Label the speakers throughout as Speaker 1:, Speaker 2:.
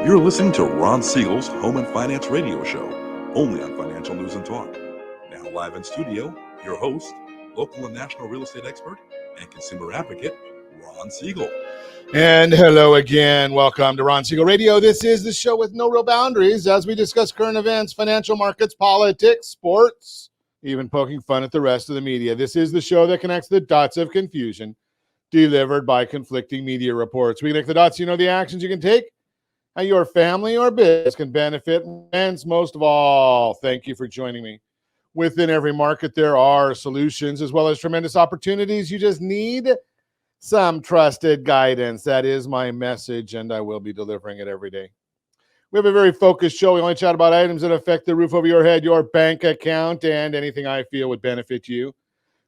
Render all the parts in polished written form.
Speaker 1: You're listening to Ron Siegel's Home and Finance Radio Show, only on Financial News and Talk. Now live in studio, your host, local and national real estate expert and consumer advocate, Ron Siegel.
Speaker 2: And hello again. Welcome to Ron Siegel Radio. This is the show with no real boundaries as we discuss current events, financial markets, politics, sports, even poking fun at the rest of the media. This is the show that connects the dots of confusion delivered by conflicting media reports. We connect the dots, you know the actions you can take, how your family or business can benefit. And most of all, thank you for joining me. Within every market, there are solutions as well as tremendous opportunities. You just need some trusted guidance. That is my message, and I will be delivering it every day. We have a very focused show. We only chat about items that affect the roof over your head, your bank account, and anything I feel would benefit you.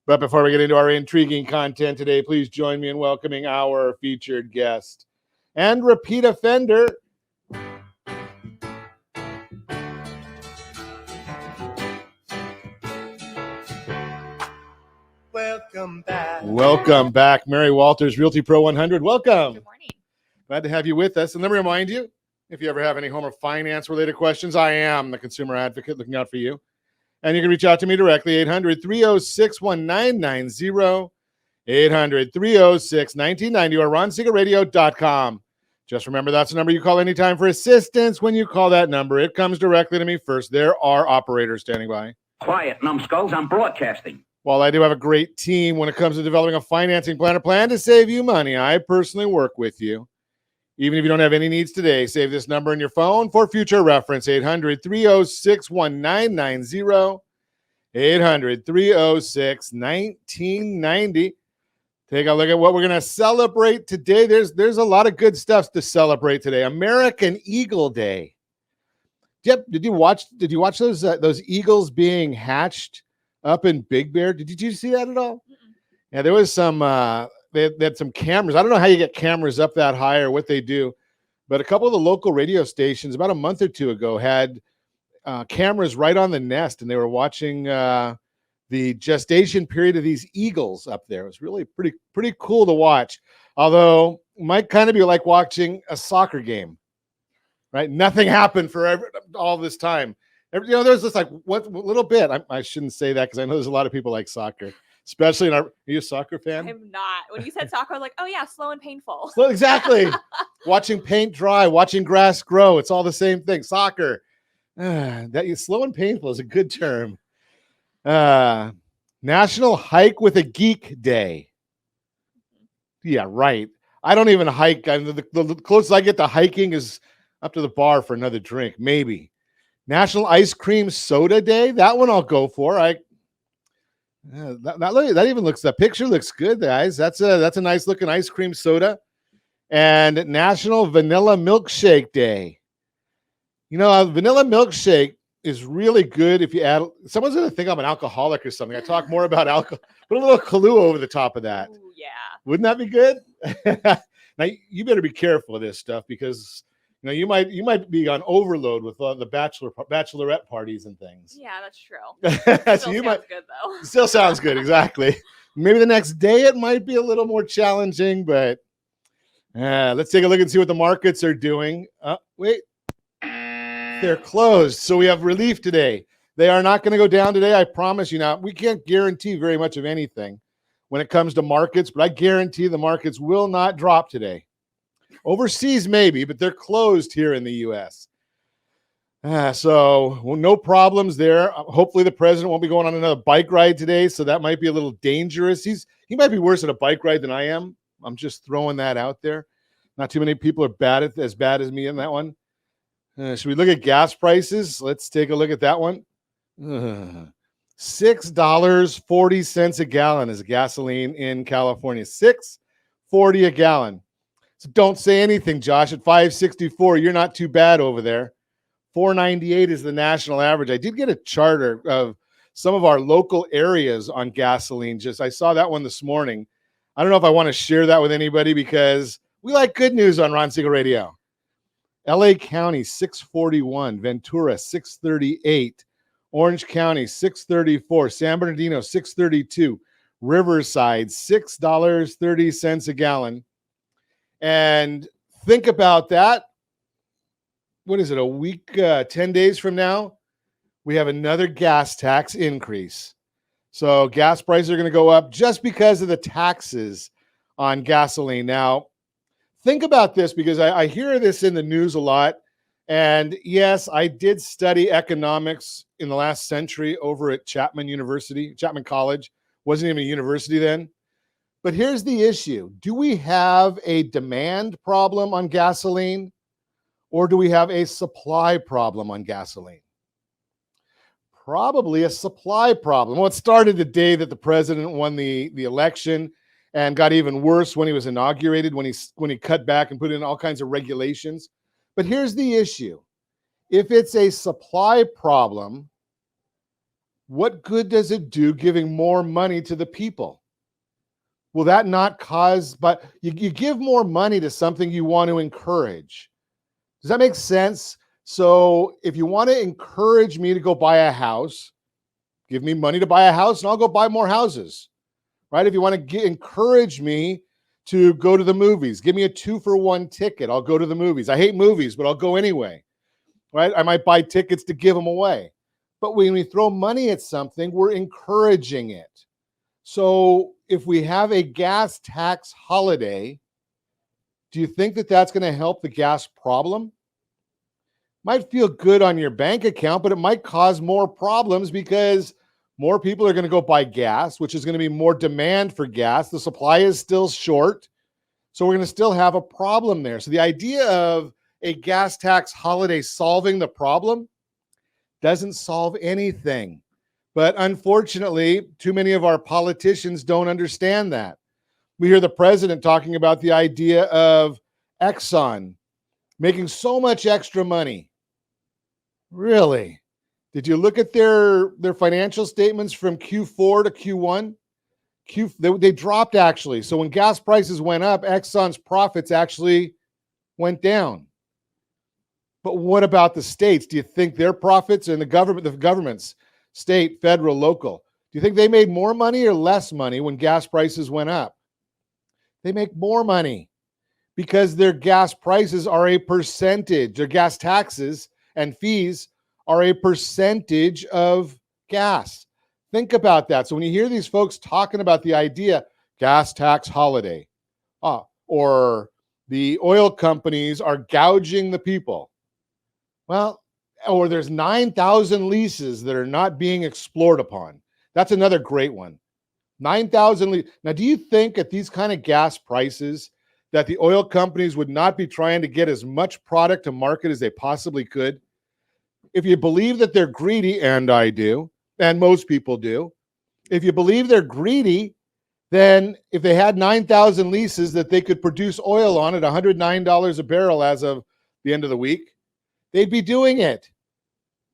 Speaker 2: But before we get into our intriguing content today, please join me in welcoming our featured guest and repeat offender, Welcome back, Mary Walters, Realty Pro 100. Welcome.
Speaker 3: Good morning.
Speaker 2: Glad to have you with us. And let me remind you, if you ever have any home or finance related questions, I am the consumer advocate looking out for you. And you can reach out to me directly, 800-306-1990, 800-306-1990, or ronsiegelradio.com. Just remember, that's the number you call anytime for assistance. When you call that number, it comes directly to me first. There are operators standing by.
Speaker 4: Quiet, numbskulls, I'm broadcasting.
Speaker 2: While I do have a great team when it comes to developing a financing plan or plan to save you money, I personally work with you. Even if you don't have any needs today, save this number in your phone for future reference, 800-306-1990, 800-306-1990. Take a look at what we're going to celebrate today. There's a lot of good stuff to celebrate today. American Eagle Day. Yep. Did you watch those eagles being hatched up in Big Bear? Did you see that at all?
Speaker 3: Mm-mm.
Speaker 2: Yeah, there was some they had some cameras. I don't know how you get cameras up that high or what they do, but a couple of the local radio stations about a month or two ago had cameras right on the nest, and they were watching the gestation period of these eagles up there. It was really pretty cool to watch, although it might kind of be like watching a soccer game, right? Nothing happened for all this time. There's just like what little bit. I shouldn't say that because I know there's a lot of people like soccer, especially in our. Are you a soccer fan?
Speaker 3: I'm not. When you said soccer, I was like, oh yeah, slow and painful.
Speaker 2: So exactly. Watching paint dry, watching grass grow. It's all the same thing. Soccer. Slow and painful is a good term. National Hike with a Geek Day. Yeah, right. I don't even hike. The closest I get to hiking is up to the bar for another drink, maybe. National Ice Cream Soda Day. That one I'll go for. That picture looks good, guys. That's a nice looking ice cream soda. And National Vanilla Milkshake Day. You know, a vanilla milkshake is really good if you add. Someone's going to think I'm an alcoholic or something. I talk more about alcohol. Put a little Kahlua over the top of that.
Speaker 3: Ooh, yeah.
Speaker 2: Wouldn't that be good? Now you better be careful of this stuff because you might be on overload with the bachelorette parties and things.
Speaker 3: Yeah, that's true.
Speaker 2: So
Speaker 3: Still sounds good though.
Speaker 2: Still sounds good, exactly. Maybe the next day it might be a little more challenging, but let's take a look and see what the markets are doing. Wait, they're closed, so we have relief today. They are not going to go down today, I promise you. Now, we can't guarantee very much of anything when it comes to markets, but I guarantee the markets will not drop today. Overseas, maybe, but they're closed here in the U.S. So no problems there. Hopefully the president won't be going on another bike ride today, so that might be a little dangerous. He might be worse at a bike ride than I am. I'm just throwing that out there. Not too many people are as bad as me in that one. Should we look at gas prices? Let's take a look at that one. $6.40 a gallon is gasoline in California. $6.40 a gallon. So don't say anything, Josh. At $5.64, you're not too bad over there. $4.98 is the national average. I did get a charter of some of our local areas on gasoline. I saw that one this morning. I don't know if I want to share that with anybody because we like good news on Ron Siegel Radio. LA County, $6.41. Ventura, $6.38. Orange County, $6.34. San Bernardino, $6.32. Riverside, $6.30 a gallon. And think about that. what is it, a week, 10 days from now, we have another gas tax increase. So gas prices are going to go up just because of the taxes on gasoline. Now, think about this, because I hear this in the news a lot. And yes, I did study economics in the last century over at Chapman College. Wasn't even a university then. But here's the issue. Do we have a demand problem on gasoline, or do we have a supply problem on gasoline? Probably a supply problem. Well, it started the day that the president won the election, and got even worse when he was inaugurated, when he cut back and put in all kinds of regulations. But here's the issue. If it's a supply problem, what good does it do giving more money to the people? Will that not cause, but you give more money to something you want to encourage. Does that make sense? So if you want to encourage me to go buy a house, give me money to buy a house and I'll go buy more houses. Right? If you want to encourage me to go to the movies, give me a 2-for-1 ticket. I'll go to the movies. I hate movies, but I'll go anyway. Right? I might buy tickets to give them away. But when we throw money at something, we're encouraging it. So if we have a gas tax holiday, do you think that that's going to help the gas problem? Might feel good on your bank account, but it might cause more problems, because more people are going to go buy gas, which is going to be more demand for gas. The supply is still short. So we're going to still have a problem there. So the idea of a gas tax holiday solving the problem doesn't solve anything. But unfortunately, too many of our politicians don't understand that. We hear the president talking about the idea of Exxon making so much extra money. Really? Did you look at their financial statements from Q4 to Q1? They dropped, actually. So when gas prices went up, Exxon's profits actually went down. But what about the states? Do you think their profits and the governments, state, federal, local, do you think they made more money or less money when gas prices went up? They make more money, because their gas prices are a percentage. Their gas taxes and fees are a percentage of gas. Think about that. So when you hear these folks talking about the idea, gas tax holiday, or the oil companies are gouging the people, well, or there's 9,000 leases that are not being explored upon. That's another great one. 9,000 Now, do you think at these kind of gas prices that the oil companies would not be trying to get as much product to market as they possibly could? If you believe that they're greedy, and I do, and most people do, if you believe they're greedy, then if they had 9,000 leases that they could produce oil on at $109 a barrel as of the end of the week, they'd be doing it.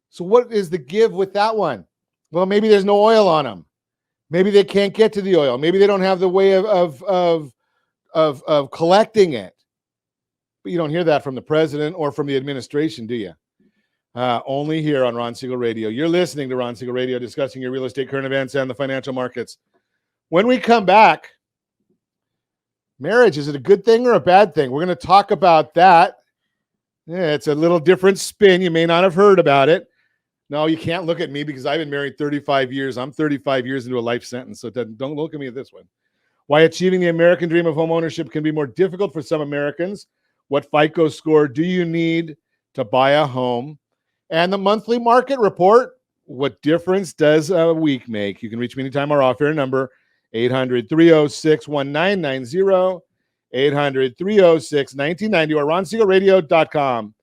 Speaker 2: So what is the give with that one? Well, maybe there's no oil on them. Maybe they can't get to the oil. Maybe they don't have the way of collecting it. But you don't hear that from the president or from the administration, do you? Only here on Ron Siegel Radio. You're listening to Ron Siegel Radio, discussing your real estate, current events, and the financial markets. When we come back, marriage, is it a good thing or a bad thing? We're going to talk about that. Yeah, it's a little different spin. You may not have heard about it. No, you can't look at me, because I've been married 35 years. I'm 35 years into a life sentence, so don't look at me at this one. Why achieving the American dream of homeownership can be more difficult for some Americans. What FICO score do you need to buy a home? And the monthly market report. What difference does a week make? You can reach me anytime. Our off-air number, 800-306-1990, 800-306-1990, or RonSiegelRadio.com,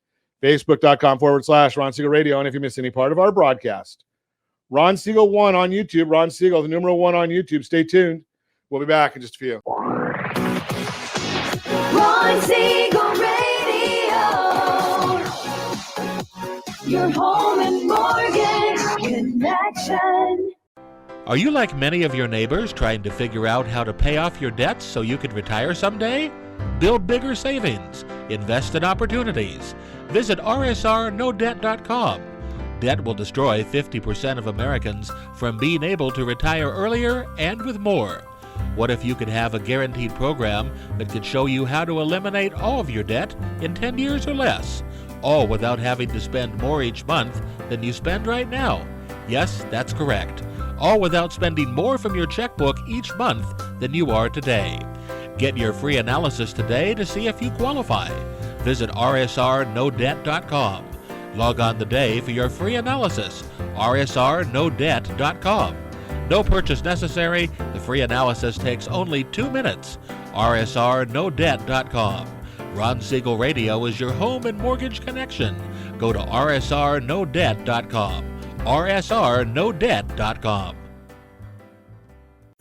Speaker 2: Facebook.com/Ron Siegel Radio. And if you miss any part of our broadcast, Ron Siegel 1 on YouTube, Ron Siegel, the numeral 1 on YouTube. Stay tuned. We'll be back in just a few.
Speaker 5: Ron Siegel Radio, your home and mortgage connection.
Speaker 6: Are you like many of your neighbors trying to figure out how to pay off your debts so you can retire someday? Build bigger savings. Invest in opportunities. Visit rsrnodebt.com. Debt will destroy 50% of Americans from being able to retire earlier and with more. What if you could have a guaranteed program that could show you how to eliminate all of your debt in 10 years or less? all without having to spend more each month than you spend right now. Yes, that's correct. All without spending more from your checkbook each month than you are today. Get your free analysis today to see if you qualify. Visit rsrnodebt.com. Log on today for your free analysis, rsrnodebt.com. No purchase necessary. The free analysis takes only 2 minutes. rsrnodebt.com. Ron Siegel Radio is your home and mortgage connection. Go to rsrnodebt.com. rsrnodebt.com.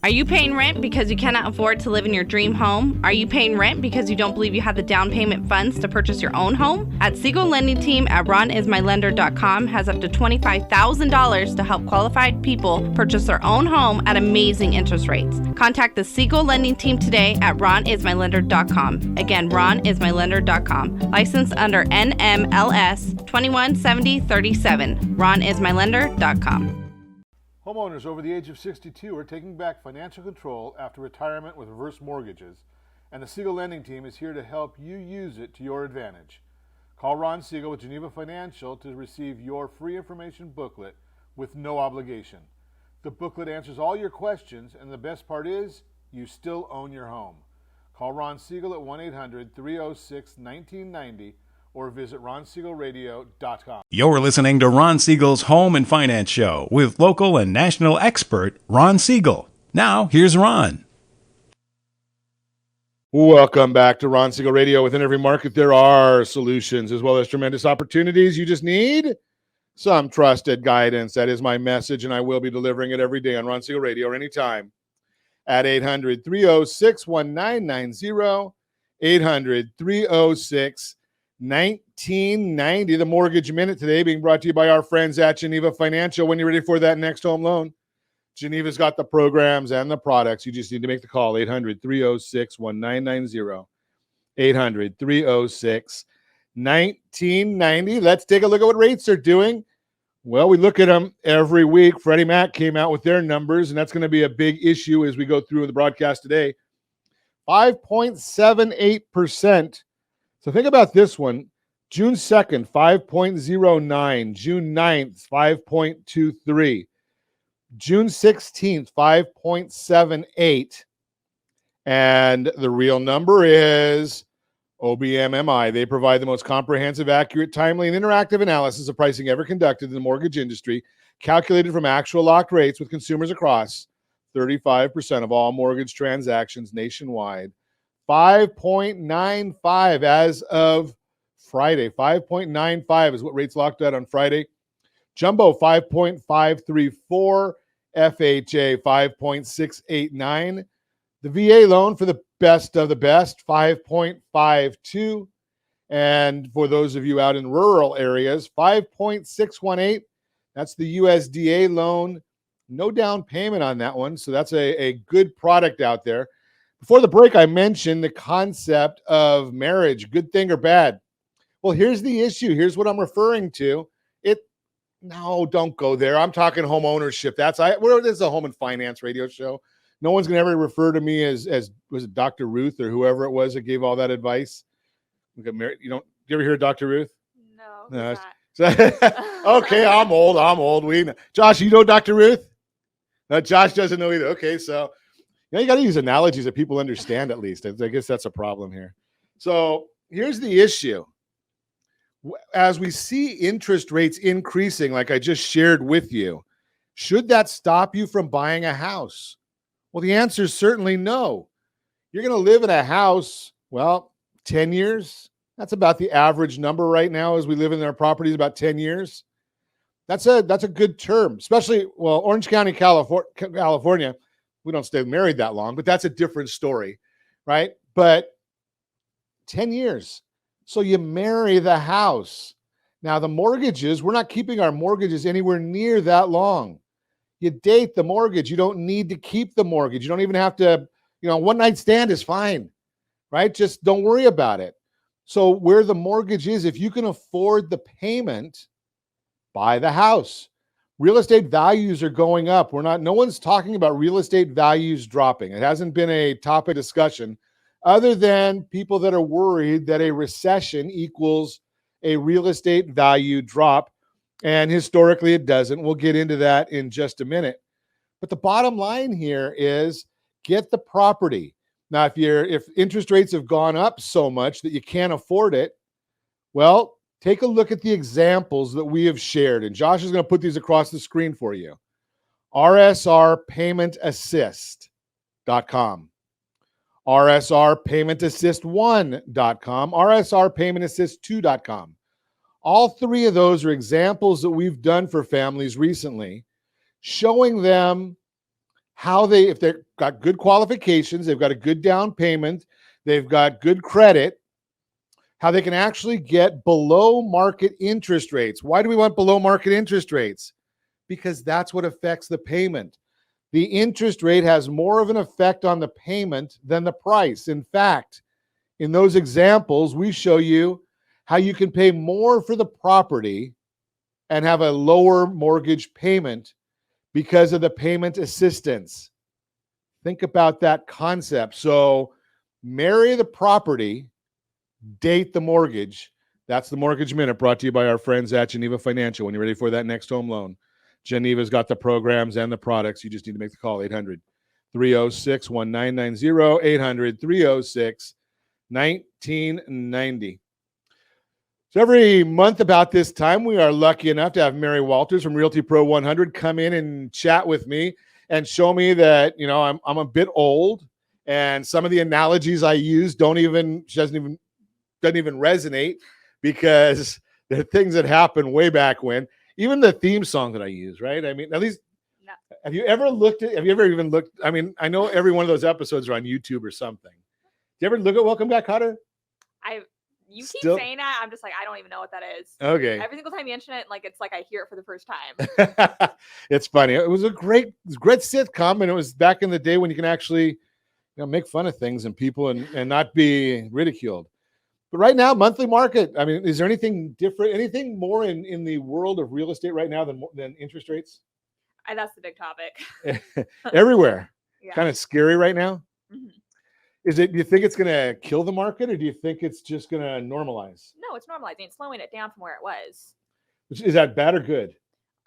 Speaker 7: Are you paying rent because you cannot afford to live in your dream home? Are you paying rent because you don't believe you have the down payment funds to purchase your own home? At Siegel Lending Team at ronismylender.com has up to $25,000 to help qualified people purchase their own home at amazing interest rates. Contact the Siegel Lending Team today at ronismylender.com. Again, ronismylender.com. Licensed under NMLS 217037. ronismylender.com.
Speaker 2: Homeowners over the age of 62 are taking back financial control after retirement with reverse mortgages, and the Siegel Lending Team is here to help you use it to your advantage. Call Ron Siegel with Geneva Financial to receive your free information booklet with no obligation. The booklet answers all your questions, and the best part is, you still own your home. Call Ron Siegel at 1-800-306-1990 or visit ronsiegelradio.com.
Speaker 8: You're listening to Ron Siegel's Home and Finance Show with local and national expert Ron Siegel. Now, here's Ron.
Speaker 2: Welcome back to Ron Siegel Radio. Within every market, there are solutions as well as tremendous opportunities. You just need some trusted guidance. That is my message, and I will be delivering it every day on Ron Siegel Radio or anytime at 800-306-1990, 800-306-1990. 1990, the Mortgage Minute today being brought to you by our friends at Geneva Financial. When you're ready for that next home loan, Geneva's got the programs and the products. You just need to make the call, 800-306-1990, 800-306-1990. Let's take a look at what rates are doing. Well, we look at them every week. Freddie Mac came out with their numbers, and that's going to be a big issue as we go through the broadcast today. 5.78%. So think about this one. June 2nd, 5.09. June 9th, 5.23. June 16th, 5.78. And the real number is OBMMI. They provide the most comprehensive, accurate, timely, and interactive analysis of pricing ever conducted in the mortgage industry, calculated from actual locked rates with consumers across 35% of all mortgage transactions nationwide. 5.95 as of Friday. 5.95 is what rates locked at on Friday. Jumbo 5.534, FHA 5.689. The VA loan for the best of the best, 5.52. And for those of you out in rural areas, 5.618. That's the USDA loan. No down payment on that one. So that's a good product out there. Before the break, I mentioned the concept of marriage, good thing or bad. Well, here's the issue. Here's what I'm referring to. No, don't go there. I'm talking home ownership. This is a home and finance radio show. No one's going to ever refer to me as was it Dr. Ruth or whoever it was that gave all that advice. You ever hear of Dr. Ruth?
Speaker 3: No.
Speaker 2: Okay, I'm old. Josh, you know Dr. Ruth? No, Josh doesn't know either. Okay, so you got to use analogies that people understand at least. I guess that's a problem here. So here's the issue. As we see interest rates increasing, like I just shared with you, should that stop you from buying a house? Well, the answer is certainly no. You're going to live in a house, 10 years. That's about the average number right now as we live in our properties, about 10 years. That's a good term, especially, Orange County, California. We don't stay married that long, but that's a different story, right? But 10 years. So you marry the house. Now, the mortgages, we're not keeping our mortgages anywhere near that long. You date the mortgage. You don't need to keep the mortgage. You don't even have to, one night stand is fine, right? Just don't worry about it. So where the mortgage is, if you can afford the payment, buy the house. Real estate values are going up. No one's talking about real estate values dropping. It hasn't been a topic of discussion other than people that are worried that a recession equals a real estate value drop. And historically, it doesn't. We'll get into that in just a minute. But the bottom line here is get the property. Now, if interest rates have gone up so much that you can't afford it, well, take a look at the examples that we have shared. And Josh is going to put these across the screen for you. rsrpaymentassist.com, rsrpaymentassist1.com, rsrpaymentassist2.com. All three of those are examples that we've done for families recently, showing them how if they've got good qualifications, they've got a good down payment, they've got good credit, how they can actually get below market interest rates. Why do we want below market interest rates? Because that's what affects the payment. The interest rate has more of an effect on the payment than the price. In fact, in those examples, we show you how you can pay more for the property and have a lower mortgage payment because of the payment assistance. Think about that concept. So marry the property, date the mortgage. That's the Mortgage Minute, brought to you by our friends at Geneva Financial. When you're ready for that next home loan, Geneva's got the programs and the products. You just need to make the call, 800-306-1990, 800-306-1990. So every month about this time, we are lucky enough to have Mary Walters from Realty Pro 100 come in and chat with me and show me that, I'm a bit old, and some of the analogies I use doesn't even resonate, because they're things that happened way back when. Even the theme song that I use, right? I mean, at least,
Speaker 3: No.
Speaker 2: have you ever even looked? I mean, I know every one of those episodes are on YouTube or something. Do you ever look at Welcome Back, Kotter?
Speaker 3: You keep saying that, I'm just like, I don't even know what that is.
Speaker 2: Okay.
Speaker 3: Every single time you mention it, it's like I hear it for the first time.
Speaker 2: It's funny. It was a great sitcom, and it was back in the day when you can actually, make fun of things and people and not be ridiculed. But right now, monthly market. I mean, is there anything different, anything more in the world of real estate right now than interest rates?
Speaker 3: That's the big topic.
Speaker 2: Everywhere.
Speaker 3: Yeah.
Speaker 2: Kind of scary right now.
Speaker 3: Mm-hmm.
Speaker 2: Do you think it's going to kill the market, or do you think it's just going to normalize?
Speaker 3: No, it's normalizing. It's slowing it down from where it was.
Speaker 2: Is that bad or good?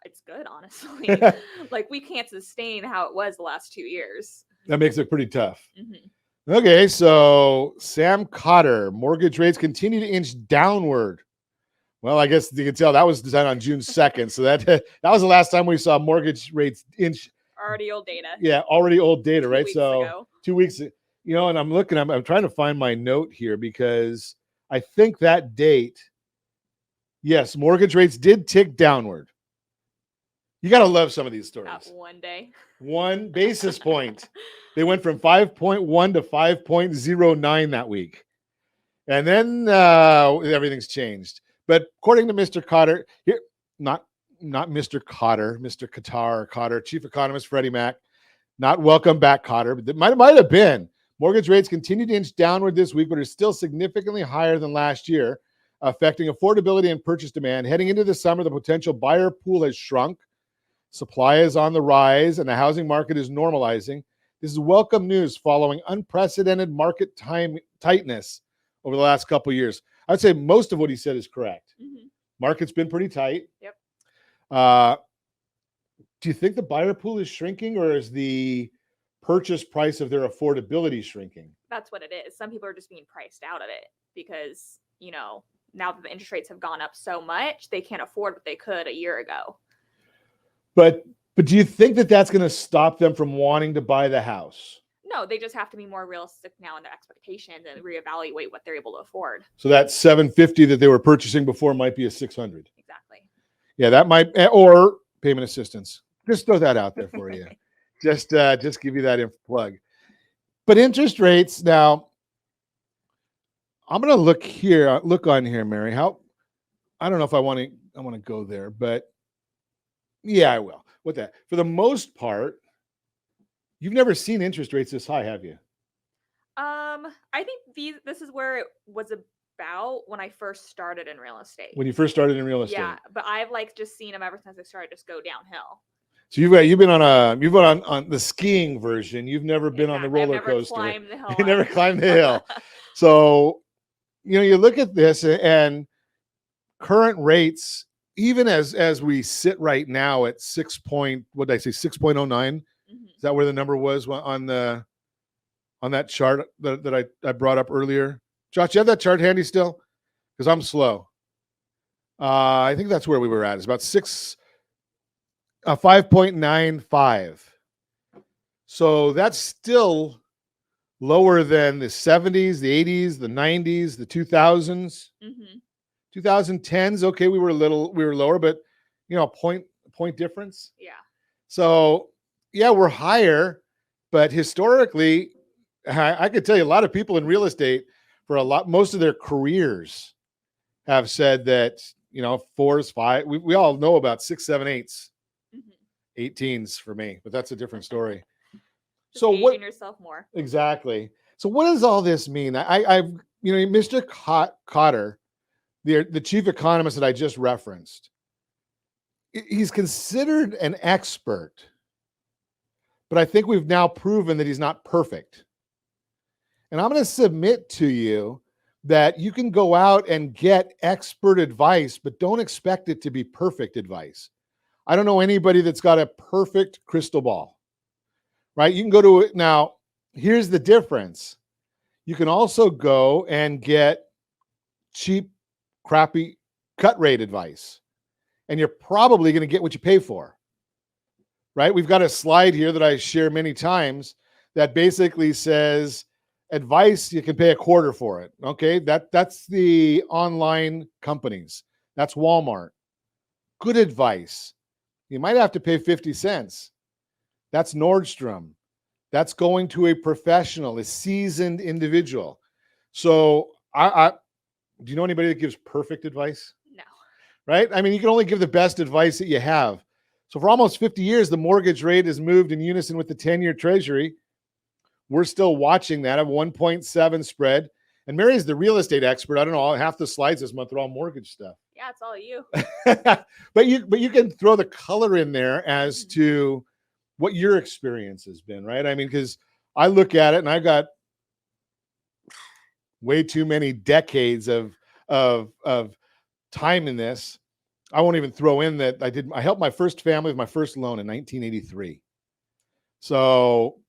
Speaker 3: It's good, honestly. We can't sustain how it was the last 2 years.
Speaker 2: That makes it pretty tough.
Speaker 3: Mm-hmm.
Speaker 2: Okay, so Sam Cotter, mortgage rates continue to inch downward. Well, I guess you can tell that was designed on June 2nd. So that was the last time we saw mortgage rates inch.
Speaker 3: Already old data.
Speaker 2: Yeah, already old data, right?
Speaker 3: 2 weeks
Speaker 2: so
Speaker 3: ago.
Speaker 2: 2 weeks. And I'm looking, I'm trying to find my note here, because I think that date, yes, mortgage rates did tick downward. You got to love some of these stories.
Speaker 3: Not one day.
Speaker 2: 1 basis point. They went from 5.1 to 5.09 that week. And then everything's changed. But according to Mr. Cotter, here, not Mr. Cotter, Mr. Cotter, Chief Economist Freddie Mac, not Welcome Back Cotter, but it might have been. Mortgage rates continue to inch downward this week, but are still significantly higher than last year, affecting affordability and purchase demand. Heading into the summer, the potential buyer pool has shrunk. Supply is on the rise, and the housing market is normalizing. This is welcome news following unprecedented market tightness over the last couple of years. I'd say most of what he said is correct.
Speaker 3: Mm-hmm.
Speaker 2: Market's been pretty tight.
Speaker 3: Yep.
Speaker 2: Do you think the buyer pool is shrinking, or is the purchase price of their affordability shrinking?
Speaker 3: That's what it is. Some people are just being priced out of it because, now that the interest rates have gone up so much, they can't afford what they could a year ago.
Speaker 2: But do you think that that's going to stop them from wanting to buy the house?
Speaker 3: No, they just have to be more realistic now in their expectations and reevaluate what they're able to afford.
Speaker 2: So that $750 that they were purchasing before might be a $600.
Speaker 3: Exactly.
Speaker 2: Yeah, that might, or payment assistance. Just throw that out there for you. Just give you that plug. But interest rates now, I'm going to look on here, Mary. I don't know if I want to go there, but yeah, I will. With that, for the most part, you've never seen interest rates this high, have you?
Speaker 3: I think this is where it was about when I first started in real estate.
Speaker 2: When you first started in real estate.
Speaker 3: Yeah, but I've just seen them ever since I started just go downhill.
Speaker 2: So you've been on the skiing version. You've never been on the roller coaster.
Speaker 3: Climbed the hill.
Speaker 2: You never climbed the hill. So, you look at this, and current rates, even as we sit right now at 6.09, is that where the number was on that chart that I brought up earlier? Josh, you have that chart handy still? Because I'm slow. I think that's where we were at. It's about 5.95. So that's still lower than the 70s, the 80s, the 90s, the 2000s. 2010s, okay, we were lower, but point difference.
Speaker 3: Yeah.
Speaker 2: So yeah, we're higher, but historically, I could tell you a lot of people in real estate most of their careers have said that 4s, 5. We all know about 6, 7, 8s, 18s for me, but that's a different story.
Speaker 3: So what yourself more
Speaker 2: exactly? So what does all this mean? I've Mr. Cotter, the chief economist that I just referenced, he's considered an expert, but I think we've now proven that he's not perfect. And I'm going to submit to you that you can go out and get expert advice, but don't expect it to be perfect advice. I don't know anybody that's got a perfect crystal ball, right? You can go to it. Now, here's the difference. You can also go and get cheap, crappy cut rate advice, and you're probably going to get what you pay for, right? We've got a slide here that I share many times that basically says advice, you can pay a quarter for it. Okay, that's the online companies. That's Walmart. Good advice, you might have to pay 50 cents. That's Nordstrom. That's going to a professional, a seasoned individual. So do you know anybody that gives perfect advice?
Speaker 3: No.
Speaker 2: Right? I mean, you can only give the best advice that you have. So for almost 50 years, the mortgage rate has moved in unison with the 10-year treasury. We're still watching that at 1.7 spread. And Mary's the real estate expert. I don't know, half the slides this month are all mortgage stuff.
Speaker 3: Yeah, it's all you.
Speaker 2: But you can throw the color in there as to what your experience has been, right? I mean, because I look at it and I got way too many decades of time in this. I won't even throw in that I helped my first family with my first loan in 1983. So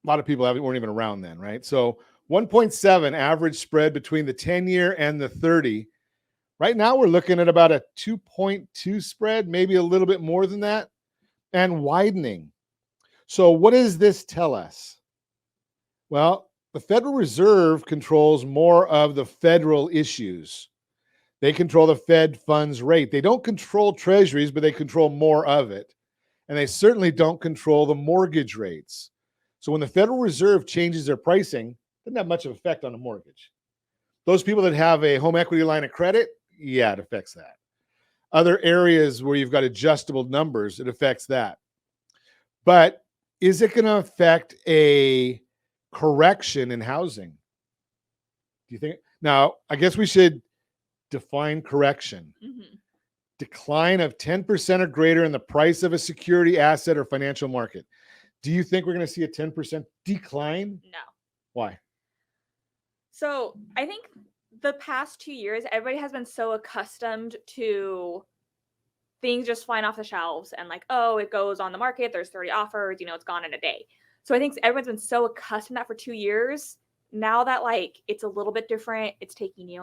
Speaker 2: a lot of people weren't even around then, right? So 1.7 average spread between the 10-year and the 30. Right now we're looking at about a 2.2 spread, maybe a little bit more than that, and widening. So what does this tell us? Well, the Federal Reserve controls more of the federal issues. They control the Fed funds rate. They don't control treasuries, but they control more of it. And they certainly don't control the mortgage rates. So when the Federal Reserve changes their pricing, it doesn't have much of an effect on a mortgage. Those people that have a home equity line of credit, yeah, it affects that. Other areas where you've got adjustable numbers, it affects that. But is it going to affect a correction in housing? Do you think? Now, I guess we should define correction. Decline of 10% or greater in the price of a security asset or financial market. Do you think we're going to see a 10% decline?
Speaker 3: No.
Speaker 2: Why?
Speaker 3: So I think the past 2 years, everybody has been so accustomed to things just flying off the shelves and like, oh, it goes on the market. There's 30 offers, it's gone in a day. So I think everyone's been so accustomed to that for 2 years. Now that it's a little bit different, it's taking,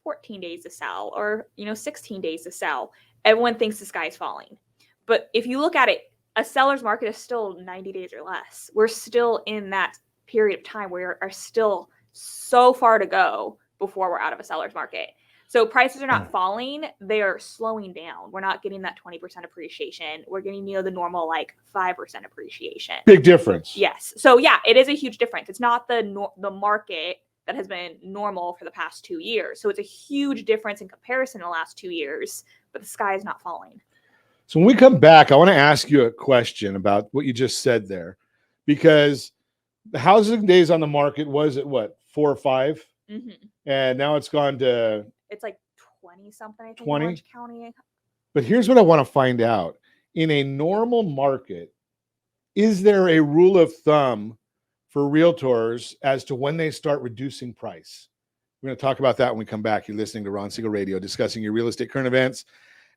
Speaker 3: 14 days to sell or, 16 days to sell. Everyone thinks the sky's falling. But if you look at it, a seller's market is still 90 days or less. We're still in that period of time where we are still so far to go before we're out of a seller's market. So prices are not falling, they are slowing down. We're not getting that 20% appreciation. We're getting, the normal 5% appreciation.
Speaker 2: Big difference.
Speaker 3: Yes. So yeah, it is a huge difference. It's not the market that has been normal for the past 2 years. So it's a huge difference in comparison in the last 2 years, but the sky is not falling.
Speaker 2: So when we come back, I want to ask you a question about what you just said there, because the housing days on the market was at what, 4 or 5? And now it's gone to...
Speaker 3: It's 20 something, I think,
Speaker 2: 20?
Speaker 3: in Orange County.
Speaker 2: But here's what I want to find out. In a normal market, is there a rule of thumb for realtors as to when they start reducing price? We're going to talk about that when we come back. You're listening to Ron Siegel Radio, discussing your real estate current events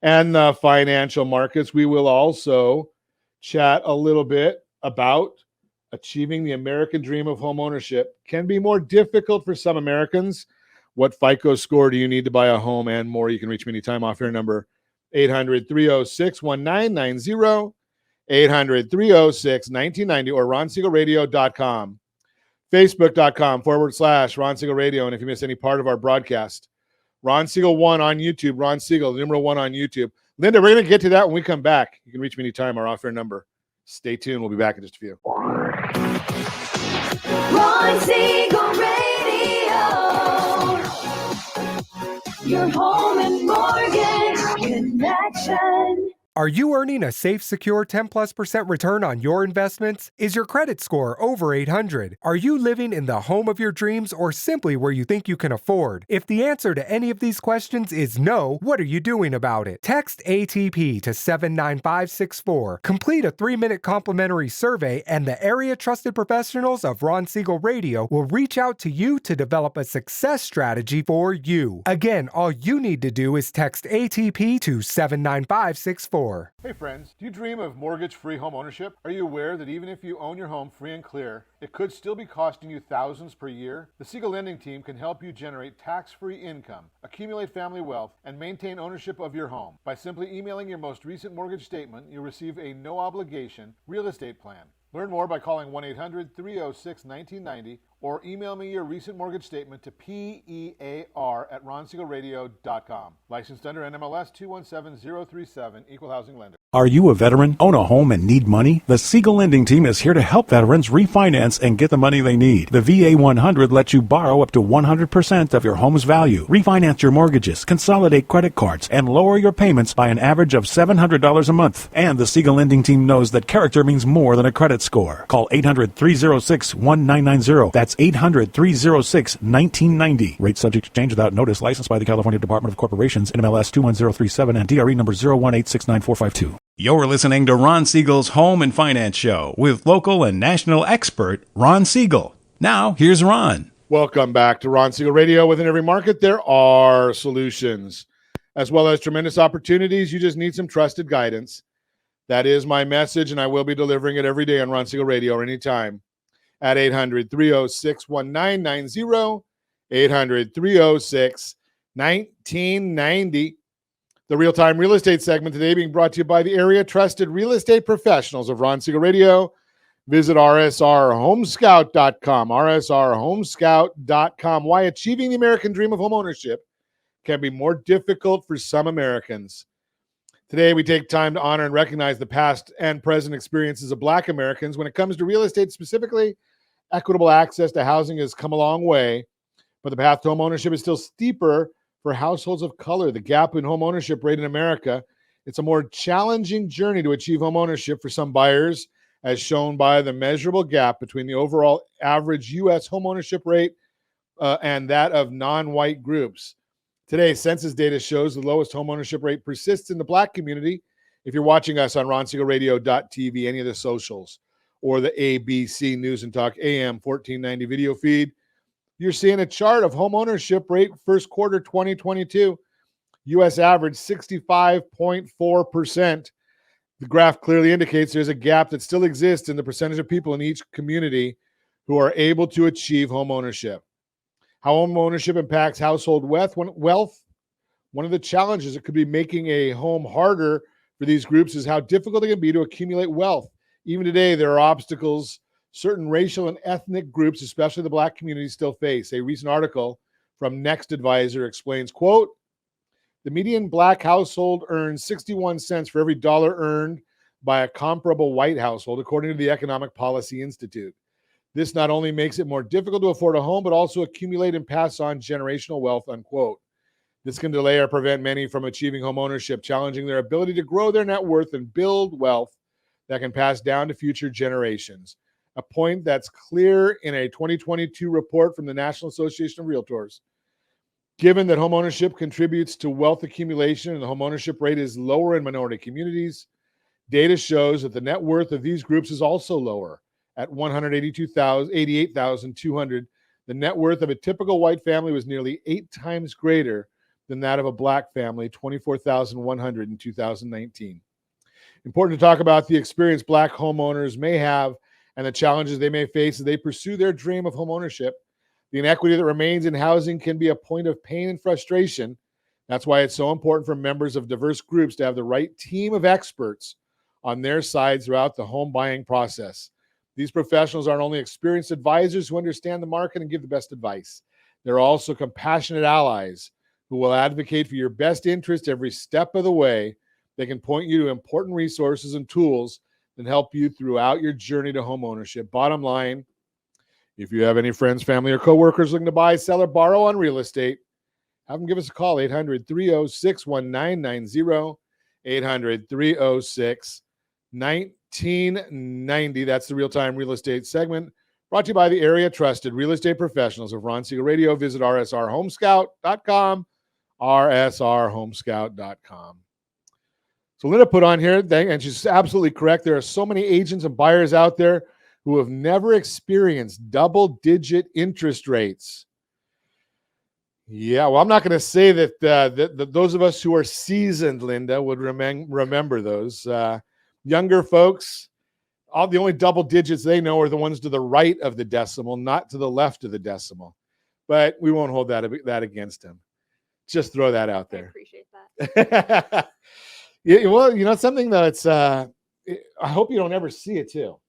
Speaker 2: and the financial markets. We will also chat a little bit about achieving the American dream of home ownership. Can be more difficult for some Americans. What FICO score do you need to buy a home, and more? You can reach me anytime off your number, 800-306-1990, 800-306-1990, or ronsiegelradio.com. Facebook.com/Ron Siegel Radio. And if you miss any part of our broadcast, Ron Siegel 1 on YouTube, Ron Siegel, the number 1 on YouTube. Linda, we're going to get to that when we come back. You can reach me anytime or off your number. Stay tuned. We'll be back in just a few.
Speaker 5: Ron Siegel Radio. Your home and mortgage connection.
Speaker 9: Are you earning a safe, secure 10+% return on your investments? Is your credit score over 800? Are you living in the home of your dreams or simply where you think you can afford? If the answer to any of these questions is no, what are you doing about it? Text ATP to 79564. Complete a 3-minute complimentary survey, and the area trusted professionals of Ron Siegel Radio will reach out to you to develop a success strategy for you. Again, all you need to do is text ATP to 79564.
Speaker 2: Hey friends, do you dream of mortgage-free home ownership? Are you aware that even if you own your home free and clear, it could still be costing you thousands per year? The Siegel Lending Team can help you generate tax-free income, accumulate family wealth, and maintain ownership of your home. By simply emailing your most recent mortgage statement, you'll receive a no-obligation real estate plan. Learn more by calling 1-800-306-1990 or email me your recent mortgage statement to PEAR@ronsiegelradio.com. Licensed under NMLS 217037, Equal Housing Lender.
Speaker 8: Are you a veteran, own a home, and need money? The Siegel Lending Team is here to help veterans refinance and get the money they need. The VA 100 lets you borrow up to 100% of your home's value, refinance your mortgages, consolidate credit cards, and lower your payments by an average of $700 a month. And the Siegel Lending Team knows that character means more than a credit score. Call 800-306-1990. That's 800-306-1990. Rate subject to change without notice. Licensed by the California Department of Corporations, NMLS 21037, and DRE number 018694552. You're listening to Ron Siegel's Home and Finance Show with local and national expert Ron Siegel. Now, here's Ron.
Speaker 2: Welcome back to Ron Siegel Radio. Within every market, there are solutions, as well as tremendous opportunities. You just need some trusted guidance. That is my message, and I will be delivering it every day on Ron Siegel Radio or anytime at 800-306-1990, 800-306-1990. The real-time real estate segment today being brought to you by the area trusted real estate professionals of Ron Siegel Radio. Visit rsrhomescout.com, rsrhomescout.com. Why achieving the American dream of home ownership can be more difficult for some Americans. Today, we take time to honor and recognize the past and present experiences of Black Americans. When it comes to real estate specifically, equitable access to housing has come a long way, but the path to home ownership is still steeper for households of color. The gap in home ownership rate in America, it's a more challenging journey to achieve home ownership for some buyers, as shown by the measurable gap between the overall average U.S. home ownership rate and that of non-white groups. Today, census data shows the lowest home ownership rate persists in the Black community. If you're watching us on ronsiegelradio.tv, any of the socials, or the ABC News and Talk AM 1490 video feed, you're seeing a chart of home ownership rate first quarter 2022. U.S. average 65.4%. The graph clearly indicates there's a gap that still exists in the percentage of people in each community who are able to achieve home ownership. How home ownership impacts household wealth. One of the challenges it could be making a home harder for these groups is how difficult it can be to accumulate wealth. Even today, there are obstacles certain racial and ethnic groups, especially the Black community, still face. A recent article from Next Advisor explains, quote, the median Black household earns 61 cents for every dollar earned by a comparable white household, according to the Economic Policy Institute. This not only makes it more difficult to afford a home, but also accumulate and pass on generational wealth, unquote. This can delay or prevent many from achieving home ownership, challenging their ability to grow their net worth and build wealth that can pass down to future generations. A point that's clear in a 2022 report from the National Association of Realtors. Given that homeownership contributes to wealth accumulation and the homeownership rate is lower in minority communities, data shows that the net worth of these groups is also lower at $188,200. The net worth of a typical white family was nearly 8 times greater than that of a black family, $24,100 in 2019. Important to talk about the experience black homeowners may have and the challenges they may face as they pursue their dream of homeownership. The inequity that remains in housing can be a point of pain and frustration. That's why it's so important for members of diverse groups to have the right team of experts on their side throughout the home buying process. These professionals aren't only experienced advisors who understand the market and give the best advice. They're also compassionate allies who will advocate for your best interest every step of the way. They can point you to important resources and tools that help you throughout your journey to home ownership. Bottom line, if you have any friends, family, or coworkers looking to buy, sell, or borrow on real estate, have them give us a call, 800-306-1990, 800-306-1990. That's the real-time real estate segment brought to you by the area trusted real estate professionals of Ron Siegel Radio. Visit rsrhomescout.com, rsrhomescout.com. So Linda put on here, and she's absolutely correct, there are so many agents and buyers out there who have never experienced double-digit interest rates. Yeah, well, I'm not going to say that those of us who are seasoned, Linda, would remember those. Younger folks, the only double digits they know are the ones to the right of the decimal, not to the left of the decimal. But we won't hold that against him. Just throw that out there.
Speaker 3: I appreciate that.
Speaker 2: Yeah, well, something that's, I hope you don't ever see it too.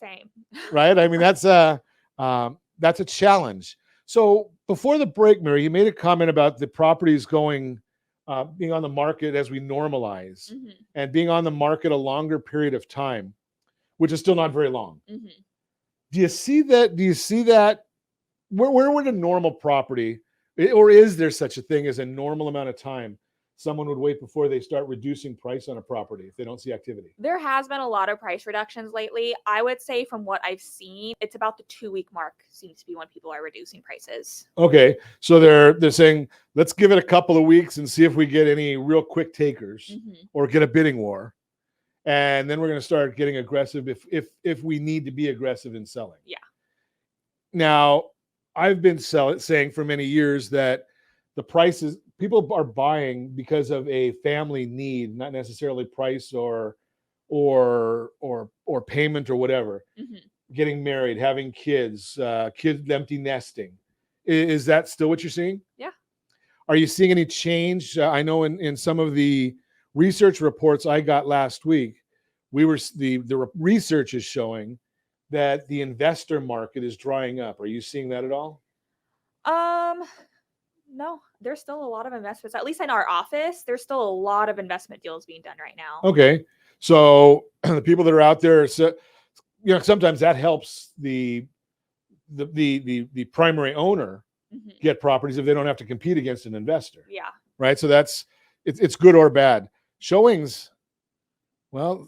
Speaker 3: Same.
Speaker 2: Right? I mean, that's a challenge. So before the break, Mary, you made a comment about the properties being on the market as we normalize and being on the market a longer period of time, which is still not very long.
Speaker 3: Mm-hmm.
Speaker 2: Do you see that? Where would a normal property, or is there such a thing as a normal amount of time someone would wait before they start reducing price on a property if they don't see activity?
Speaker 3: There has been a lot of price reductions lately. I would say from what I've seen, it's about the 2-week mark seems to be when people are reducing prices.
Speaker 2: Okay. So they're saying, let's give it a couple of weeks and see if we get any real quick takers or get a bidding war. And then we're going to start getting aggressive if we need to be aggressive in selling.
Speaker 3: Yeah.
Speaker 2: Now, I've been saying for many years that the prices, people are buying because of a family need, not necessarily price or payment or whatever. Getting married, having kids, empty nesting. Is that still what you're seeing?
Speaker 3: Yeah.
Speaker 2: Are you seeing any change? I know in some of the research reports I got last week, the research is showing that the investor market is drying up. Are you seeing that at all?
Speaker 3: No, there's still a lot of investments. At least in our office, there's still a lot of investment deals being done right now.
Speaker 2: Okay. So the people that are out there, sometimes that helps the primary owner get properties if they don't have to compete against an investor.
Speaker 3: Yeah.
Speaker 2: Right. So it's good or bad. Showings are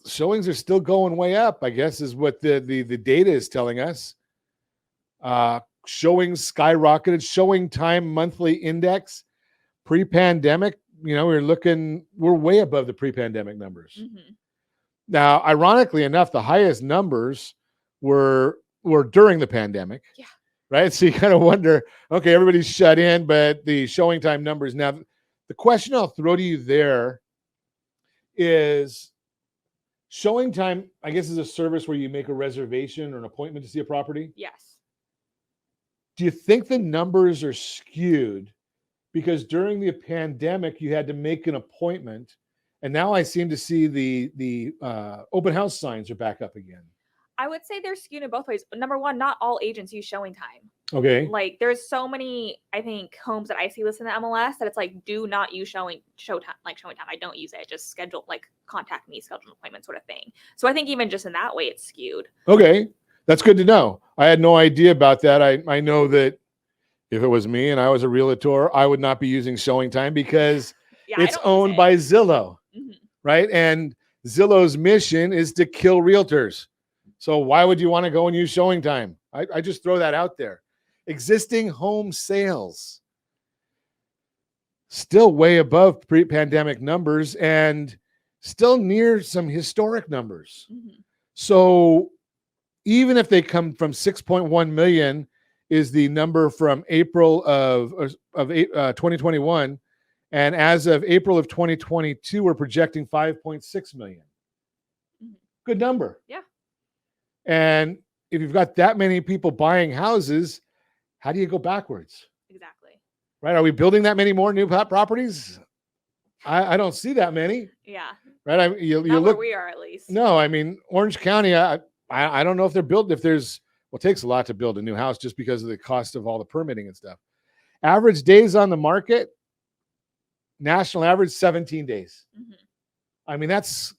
Speaker 2: still going way up, I guess, is what the data is telling us. Showings skyrocketed. Showing time monthly index pre-pandemic, we're way above the pre-pandemic numbers. Now, ironically enough, the highest numbers were during the pandemic.
Speaker 3: Yeah.
Speaker 2: Right. So you kind of wonder, okay, everybody's shut in, but the showing time numbers. Now, the question I'll throw to you there is, showing time, I guess, is a service where you make a reservation or an appointment to see a property.
Speaker 3: Yes.
Speaker 2: Do you think the numbers are skewed because during the pandemic you had to make an appointment, and now I seem to see the open house signs are back up again?
Speaker 3: I would say they're skewed in both ways. Number one, not all agents use showing time.
Speaker 2: Okay.
Speaker 3: Like there's so many, I think, homes that I see listed in the MLS that it's like, do not use showing time. I don't use it. I just contact me, schedule an appointment sort of thing. So I think even just in that way, it's skewed.
Speaker 2: Okay. That's good to know. I had no idea about that. I know that if it was me and I was a realtor, I would not be using showing time because it's owned by Zillow, right? And Zillow's mission is to kill realtors. So why would you want to go and use showing time? I just throw that out there. Existing home sales, still way above pre-pandemic numbers and still near some historic numbers. So even if they come from 6.1 million is the number from April of 2021. And as of April of 2022, we're projecting 5.6 million.
Speaker 3: Mhm.
Speaker 2: Good number.
Speaker 3: Yeah.
Speaker 2: And if you've got that many people buying houses, how do you go backwards?
Speaker 3: Exactly.
Speaker 2: Right? Are we building that many more new properties? I don't see that many.
Speaker 3: Yeah.
Speaker 2: Right? You
Speaker 3: Not
Speaker 2: look.
Speaker 3: where we are, at least.
Speaker 2: No, I mean Orange County. I don't know if they're built. If there's, well, it takes a lot to build a new house just because of the cost of all the permitting and stuff. Average days on the market, national average 17 days.
Speaker 3: Mhm.
Speaker 2: I mean that's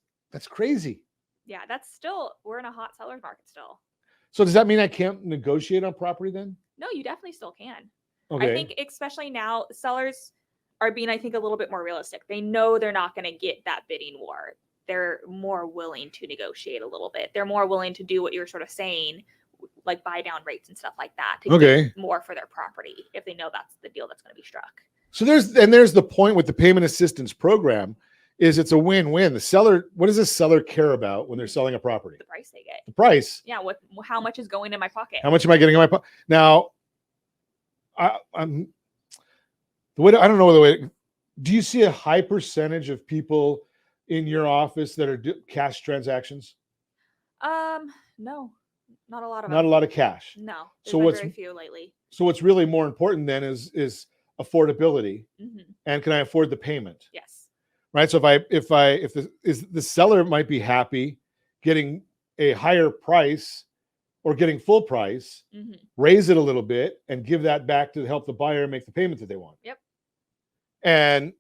Speaker 2: crazy.
Speaker 3: Yeah, that's still, we're in a hot seller's market still.
Speaker 2: So does that mean I can't negotiate on property then?
Speaker 3: No, you definitely still can.
Speaker 2: Okay.
Speaker 3: I think especially now, sellers are being, I think, a little bit more realistic. They know they're not going to get that bidding war. They're more willing to negotiate a little bit. They're more willing to do what you're sort of saying, like buy down rates and stuff like that to get more for their property if they know that's the deal that's going to be struck.
Speaker 2: So there's the point with the payment assistance program is it's a win-win. The seller, what does the seller care about when they're selling a property?
Speaker 3: The price they get.
Speaker 2: The price.
Speaker 3: Yeah, how much is going in my pocket?
Speaker 2: How much am I getting in my pocket? Now, I'm the way I don't know the way. Do you see a high percentage of people in your office that are cash transactions?
Speaker 3: No, not a lot of
Speaker 2: Not
Speaker 3: them.
Speaker 2: a lot of cash.
Speaker 3: No,
Speaker 2: So
Speaker 3: been
Speaker 2: what's
Speaker 3: very few lately.
Speaker 2: So what's really more important then is affordability, and can I afford the payment?
Speaker 3: Yes.
Speaker 2: Right. So if the seller might be happy getting a higher price or getting full price, raise it a little bit and give that back to help the buyer make the payment that they want.
Speaker 3: Yep.
Speaker 2: And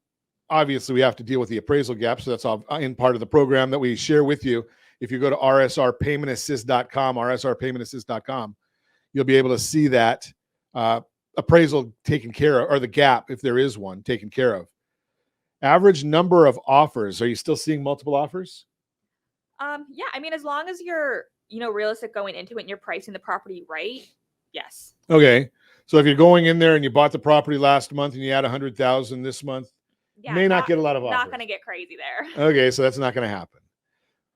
Speaker 2: obviously we have to deal with the appraisal gap. So that's all in part of the program that we share with you. If you go to rsrpaymentassist.com, you'll be able to see that appraisal taken care of, or the gap, if there is one, taken care of. Average number of offers. Are you still seeing multiple offers?
Speaker 3: Yeah, I mean, as long as you're, realistic going into it and you're pricing the property right, yes.
Speaker 2: Okay. So if you're going in there and you bought the property last month and you had 100,000 this month,
Speaker 3: Yeah,
Speaker 2: may not get a lot of offers.
Speaker 3: Not going to get crazy there.
Speaker 2: Okay, so that's not going to happen.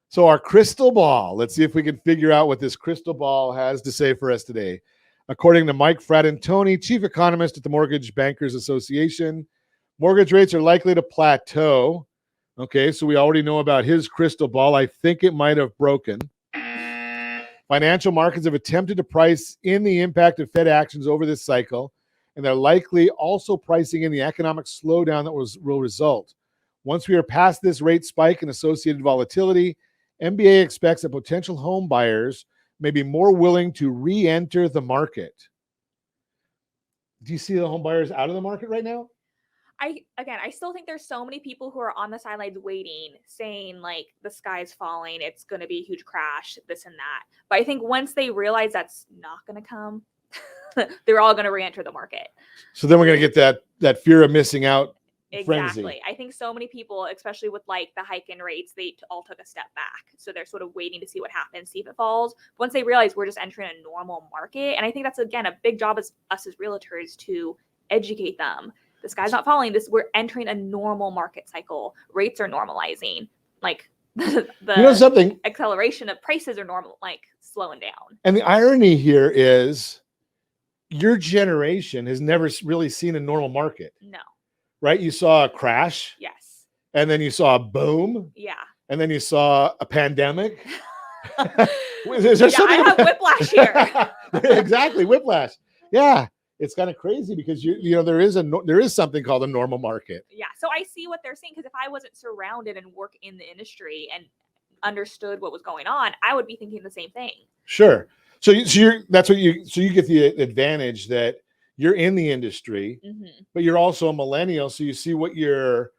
Speaker 2: So our crystal ball, let's see if we can figure out what this crystal ball has to say for us today. According to Mike Fratantoni, chief economist at the Mortgage Bankers Association, mortgage rates are likely to plateau. Okay, so we already know about his crystal ball. I think it might have broken. Financial markets have attempted to price in the impact of Fed actions over this cycle, and they're likely also pricing in the economic slowdown that will result. Once we are past this rate spike and associated volatility, MBA expects that potential home buyers may be more willing to re-enter the market. Do you see the home buyers out of the market right now?
Speaker 3: I still think there's so many people who are on the sidelines waiting, saying like the sky's falling, it's going to be a huge crash, this and that. But I think once they realize that's not going to come, they're all going to re-enter the market.
Speaker 2: So then we're going to get that fear of missing out
Speaker 3: Exactly.
Speaker 2: frenzy.
Speaker 3: I think so many people, especially with like the hike in rates, they all took a step back. So they're sort of waiting to see what happens, see if it falls. Once they realize we're just entering a normal market, and I think that's again a big job as us as realtors to educate them. The sky's not falling. We're entering a normal market cycle. Rates are normalizing. Like the
Speaker 2: something,
Speaker 3: acceleration of prices are normal, like slowing down.
Speaker 2: And the irony here is your generation has never really seen a normal market.
Speaker 3: No.
Speaker 2: Right? You saw a crash.
Speaker 3: Yes.
Speaker 2: And then you saw a boom.
Speaker 3: Yeah.
Speaker 2: And then you saw a pandemic. Is there something
Speaker 3: I have whiplash here.
Speaker 2: Exactly, whiplash. Yeah. It's kind of crazy because there is something called a normal market.
Speaker 3: Yeah. So I see what they're saying, because if I wasn't surrounded and work in the industry and understood what was going on, I would be thinking the same thing.
Speaker 2: Sure. So you get the advantage that you're in the industry, but you're also a millennial, so you see what your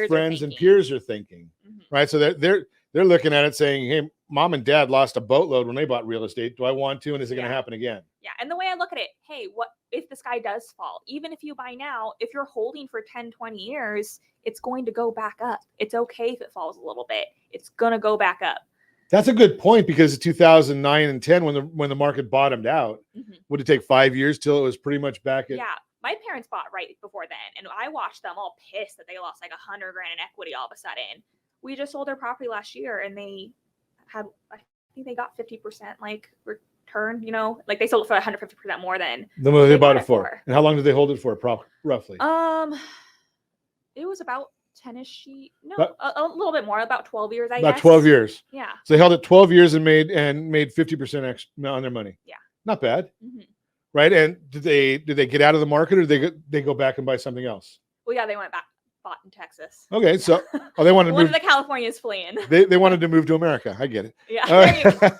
Speaker 2: friends and peers are thinking, right? So they're looking at it saying, "Hey, mom and dad lost a boatload when they bought real estate. Do I want to? And is it going to happen again?"
Speaker 3: Yeah. And the way I look at it, hey, what if the sky does fall? Even if you buy now, if you're holding for 10, 20 years, it's going to go back up. It's okay if it falls a little bit. It's going to go back up.
Speaker 2: That's a good point, because in 2009 and 10, when the market bottomed out, would it take 5 years till it was pretty much back at?
Speaker 3: Yeah. My parents bought right before then, and I watched them all pissed that they lost like $100,000 in equity all of a sudden. We just sold their property last year, and they had, I think they got 50% like turn, you know, like they sold it for 150% more than
Speaker 2: They bought it for. And how long did they hold it for, roughly?
Speaker 3: It was about 10-ish, a little bit more, about 12 years, I guess.
Speaker 2: About 12 years.
Speaker 3: Yeah.
Speaker 2: So they held it 12 years and made 50% extra on their money.
Speaker 3: Yeah.
Speaker 2: Not bad.
Speaker 3: Mm-hmm.
Speaker 2: Right? And did they get out of the market, or did they go back and buy something else?
Speaker 3: Well, yeah, they went back, bought in Texas.
Speaker 2: Okay, so they wanted to
Speaker 3: One
Speaker 2: move.
Speaker 3: of the Californians fleeing.
Speaker 2: They wanted to move to America. I get it.
Speaker 3: Yeah. There you go.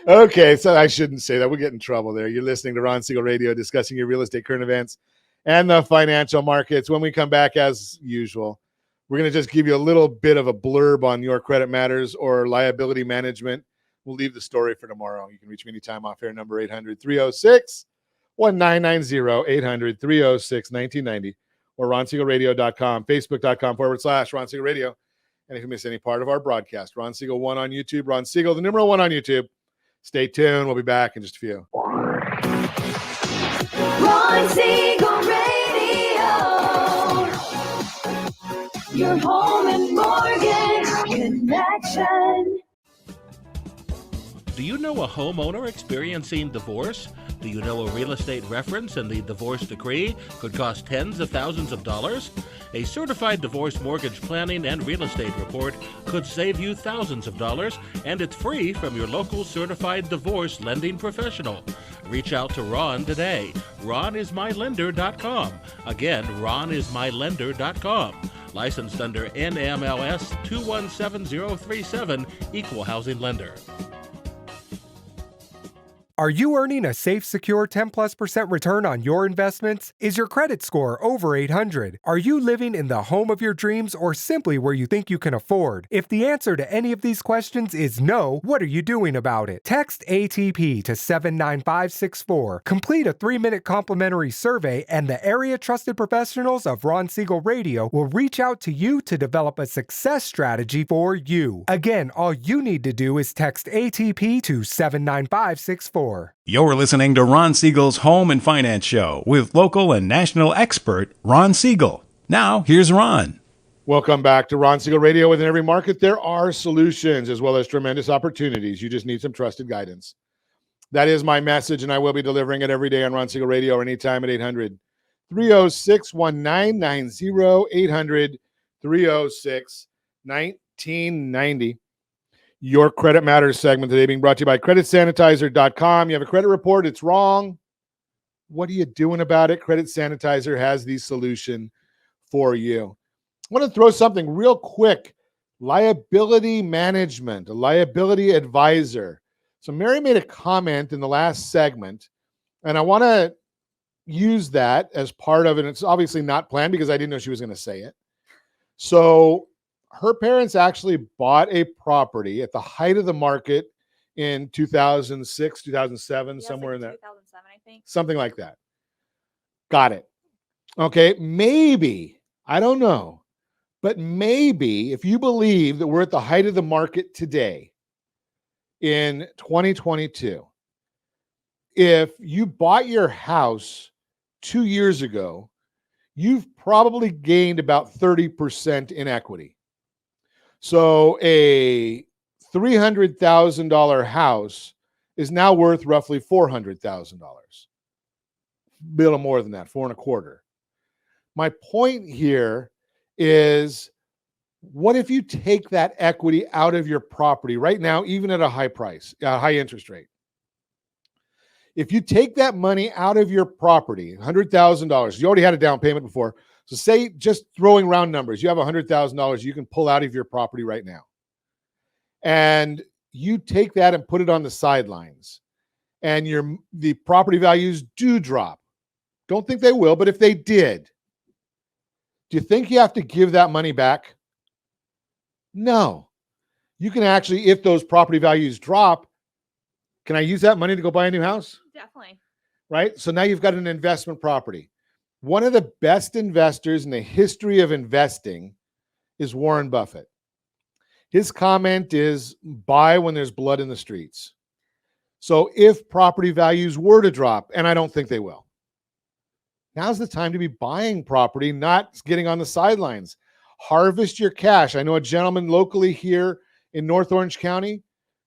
Speaker 2: Okay, so I shouldn't say that. We'll get in trouble there. You're listening to Ron Siegel Radio, discussing your real estate current events and the financial markets. When we come back, as usual, we're going to just give you a little bit of a blurb on your credit matters or liability management. We'll leave the story for tomorrow. You can reach me anytime off air, number 800-306-1990, 800-306-1990, or ronsiegelradio.com, facebook.com/Ron Siegel Radio. And if you miss any part of our broadcast, Ron Siegel 1 on YouTube, Ron Siegel, the number 1 on YouTube. Stay tuned. We'll be back in just a few.
Speaker 5: Ron Siegel Radio. Your home and mortgage connection.
Speaker 6: Do you know a homeowner experiencing divorce? Do you know a real estate reference and the divorce decree could cost tens of thousands of dollars? A certified divorce mortgage planning and real estate report could save you thousands of dollars, and it's free from your local certified divorce lending professional. Reach out to Ron today. RonIsMyLender.com. Again, RonIsMyLender.com. Licensed under NMLS 217037, Equal Housing Lender.
Speaker 9: Are you earning a safe, secure 10+% return on your investments? Is your credit score over 800? Are you living in the home of your dreams or simply where you think you can afford? If the answer to any of these questions is no, what are you doing about it? Text ATP to 79564. Complete a 3-minute complimentary survey, and the area trusted professionals of Ron Siegel Radio will reach out to you to develop a success strategy for you. Again, all you need to do is text ATP to 79564.
Speaker 8: You're listening to Ron Siegel's Home and Finance Show with local and national expert Ron Siegel. Now, here's Ron.
Speaker 2: Welcome back to Ron Siegel Radio. Within every market, there are solutions as well as tremendous opportunities. You just need some trusted guidance. That is my message, and I will be delivering it every day on Ron Siegel Radio or anytime at 800-306-1990, 800-306-1990. Your Credit Matters segment today being brought to you by CreditSanitizer.com. You have a credit report, it's wrong. What are you doing about it? Credit Sanitizer has the solution for you. I want to throw something real quick. Liability management, a liability advisor. So Mary made a comment in the last segment, and I want to use that as part of it. It's obviously not planned because I didn't know she was going to say it. So her parents actually bought a property at the height of the market in 2006, 2007, somewhere in that.
Speaker 3: 2007, I think.
Speaker 2: Something like that. Got it. Okay, maybe, I don't know, but maybe if you believe that we're at the height of the market today in 2022, if you bought your house 2 years ago, you've probably gained about 30% in equity. So a $300,000 house is now worth roughly $400,000. A little more than that, $4.25. My point here is, what if you take that equity out of your property right now, even at a high price, high interest rate? If you take that money out of your property, $100,000, you already had a down payment before. So say, just throwing round numbers, you have $100,000 you can pull out of your property right now. And you take that and put it on the sidelines. And the property values do drop. Don't think they will, but if they did, do you think you have to give that money back? No. You can actually, if those property values drop, can I use that money to go buy a new house?
Speaker 3: Definitely.
Speaker 2: Right? So now you've got an investment property. One of the best investors in the history of investing is Warren Buffett. His comment is, buy when there's blood in the streets. So if property values were to drop, and I don't think they will, now's the time to be buying property, not getting on the sidelines. Harvest your cash. I know a gentleman locally here in North Orange County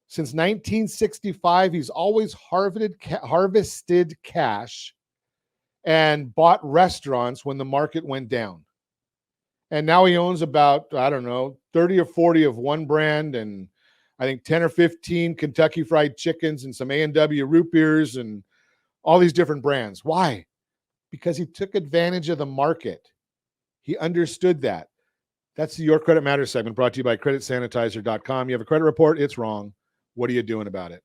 Speaker 2: Since 1965, he's always harvested cash and bought restaurants when the market went down. And now he owns about, I don't know, 30 or 40 of one brand, and I think 10 or 15 Kentucky Fried Chickens and some A&W root beers and all these different brands. Why? Because he took advantage of the market. He understood that. That's the Your Credit Matters segment, brought to you by creditsanitizer.com. You have a credit report, it's wrong. What are you doing about it?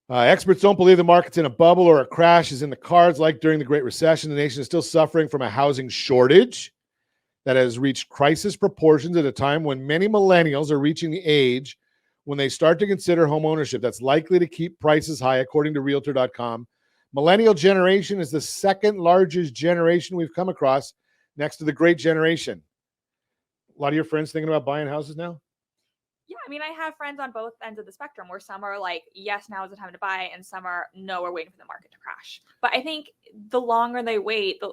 Speaker 2: Experts don't believe the market's in a bubble or a crash is in the cards. Like during the Great Recession, the nation is still suffering from a housing shortage that has reached crisis proportions at a time when many millennials are reaching the age when they start to consider home ownership. That's likely to keep prices high, according to Realtor.com. Millennial generation is the second largest generation we've come across, next to the Great Generation. A lot of your friends thinking about buying houses now?
Speaker 3: Yeah, I mean, I have friends on both ends of the spectrum where some are like, yes, now is the time to buy, and some are, no, we're waiting for the market to crash. But I think the longer they wait, the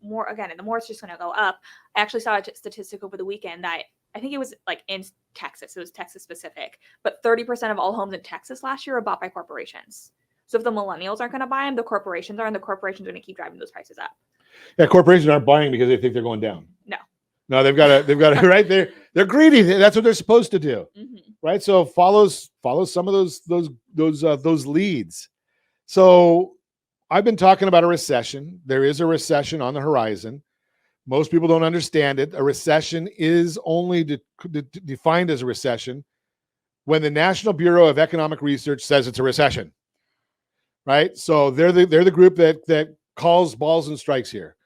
Speaker 3: more it's just going to go up. I actually saw a statistic over the weekend that I think it was like in Texas. It was Texas specific, but 30% of all homes in Texas last year were bought by corporations. So if the millennials aren't going to buy them, the corporations are, and the corporations are going to keep driving those prices up.
Speaker 2: Yeah, corporations aren't buying because they think they're going down.
Speaker 3: No,
Speaker 2: they've got to right there. They're greedy. That's what they're supposed to do, right? So follow some of those leads. So I've been talking about a recession. There is a recession on the horizon. Most people don't understand it. A recession is only defined as a recession when the National Bureau of Economic Research says it's a recession, right? So they're the group that calls balls and strikes here.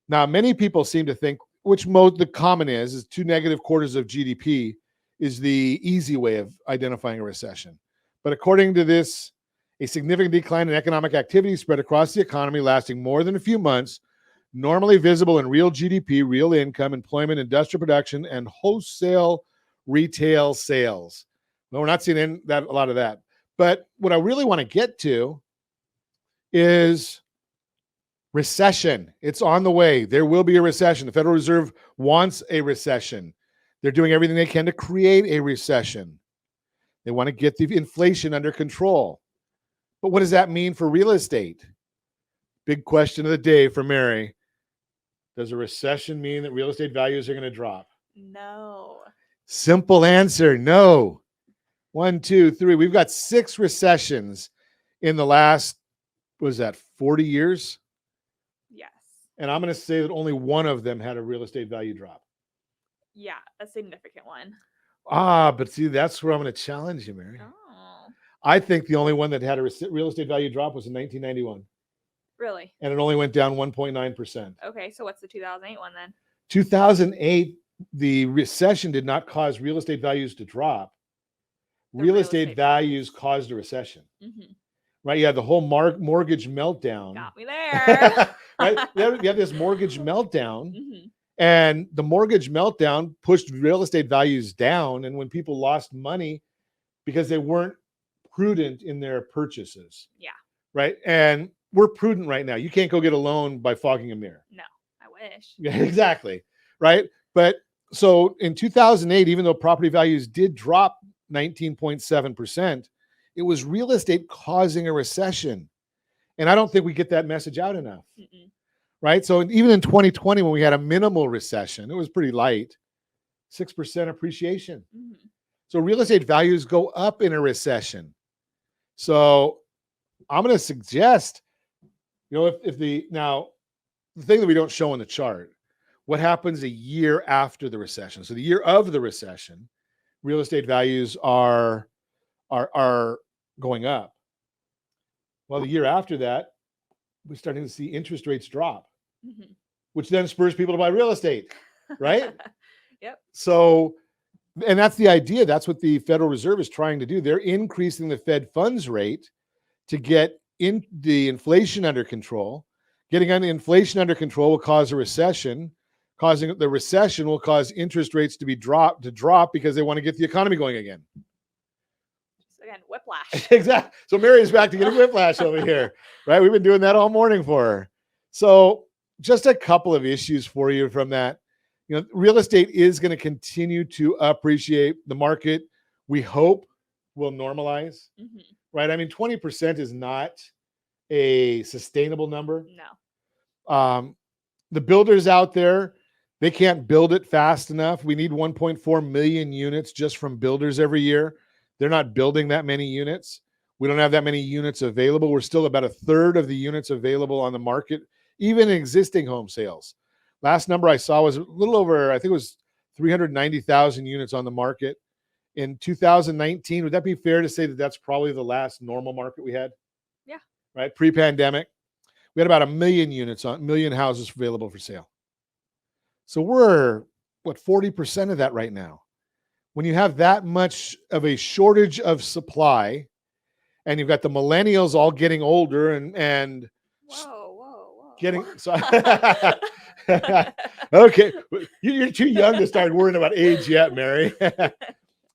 Speaker 2: Now, many people seem to think, which the common is 2 negative quarters of GDP is the easy way of identifying a recession. But according to this, a significant decline in economic activity spread across the economy lasting more than a few months, normally visible in real GDP, real income, employment, industrial production, and wholesale retail sales. Well, we're not seeing a lot of that. But what I really want to get to is recession. It's on the way. There will be a recession. The Federal Reserve wants a recession. They're doing everything they can to create a recession. They want to get the inflation under control. But what does that mean for real estate? Big question of the day for Mary. Does a recession mean that real estate values are going to drop?
Speaker 3: No.
Speaker 2: Simple answer, no. 1, 2, 3. We've got 6 recessions in the last, 40 years?
Speaker 3: Yes.
Speaker 2: And I'm going to say that only one of them had a real estate value drop.
Speaker 3: Yeah, a significant one.
Speaker 2: But see, that's where I'm going to challenge you, Mary.
Speaker 3: Oh.
Speaker 2: I think the only one that had a real estate value drop was in 1991.
Speaker 3: Really?
Speaker 2: And it only went down 1.9%.
Speaker 3: Okay, so what's the 2008 one then?
Speaker 2: 2008, the recession did not cause real estate values to drop. Real estate values caused a recession. Right? You had the whole mortgage meltdown.
Speaker 3: Got me there.
Speaker 2: Right? You have this mortgage meltdown. And the mortgage meltdown pushed real estate values down. And when people lost money because they weren't prudent in their purchases.
Speaker 3: Yeah.
Speaker 2: Right? And we're prudent right now. You can't go get a loan by fogging a mirror.
Speaker 3: No, I wish.
Speaker 2: Yeah, exactly. Right? But so in 2008, even though property values did drop 19.7%, it was real estate causing a recession. And I don't think we get that message out enough. Right? So even in 2020, when we had a minimal recession, it was pretty light, 6% appreciation. So real estate values go up in a recession. So I'm going to suggest, now the thing that we don't show on the chart, what happens a year after the recession? So the year of the recession, real estate values are going up. Well, the year after that, we're starting to see interest rates drop, which then spurs people to buy real estate, right?
Speaker 3: Yep.
Speaker 2: So, and that's the idea. That's what the Federal Reserve is trying to do. They're increasing the Fed funds rate to get in the inflation under control. Getting inflation under control will cause a recession. Causing the recession will cause interest rates to drop because they want to get the economy going again.
Speaker 3: Again, whiplash.
Speaker 2: Exactly. So Mary's back to getting whiplash over here, right? We've been doing that all morning for her. So just a couple of issues for you from that. Real estate is going to continue to appreciate. The market we hope will normalize,
Speaker 3: Mhm.
Speaker 2: right? I mean, 20% is not a sustainable number.
Speaker 3: No.
Speaker 2: The builders out there, they can't build it fast enough. We need 1.4 million units just from builders every year. They're not building that many units. We don't have that many units available. We're still about a third of the units available on the market, even in existing home sales. Last number I saw was a little over, I think it was 390,000 units on the market. In 2019, would that be fair to say that that's probably the last normal market we had?
Speaker 3: Yeah.
Speaker 2: Right? Pre-pandemic, we had about 1 million units, on million houses available for sale. So we're, what, 40% of that right now. When you have that much of a shortage of supply, and you've got the millennials all getting older and
Speaker 3: Whoa.
Speaker 2: getting so okay, you're too young to start worrying about age yet, Mary.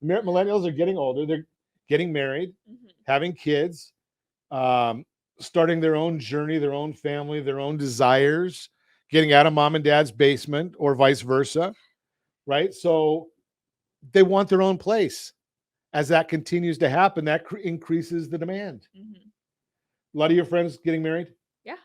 Speaker 2: Millennials are getting older. They're getting married,
Speaker 3: Mhm.
Speaker 2: having kids, starting their own journey, their own family, their own desires, getting out of mom and dad's basement or vice versa, right? So they want their own place. As that continues to happen, that increases the demand.
Speaker 3: Mhm.
Speaker 2: A lot of your friends getting married?
Speaker 3: Yeah.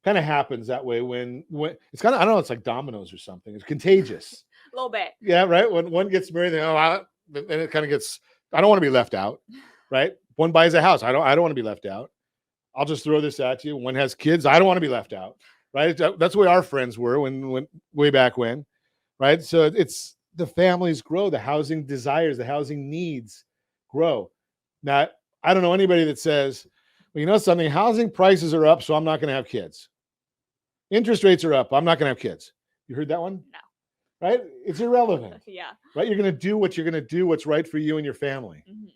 Speaker 2: Kind of happens that way when it's kind of, I don't know, it's like dominoes or something. It's contagious.
Speaker 3: A little bit.
Speaker 2: Yeah, right. When one gets married, then it kind of gets, I don't want to be left out, right? One buys a house. I don't want to be left out. I'll just throw this at you. One has kids. I don't want to be left out, right? That's the way our friends were when way back when, right? So it's the families grow, the housing desires, the housing needs grow. Now, I don't know anybody that says, well, you know something, housing prices are up, so I'm not going to have kids. Interest rates are up, I'm not going to have kids. You heard that one?
Speaker 3: No.
Speaker 2: Right? It's irrelevant.
Speaker 3: Yeah.
Speaker 2: Right? You're going to do what you're going to do, what's right for you and your family.
Speaker 3: Mhm.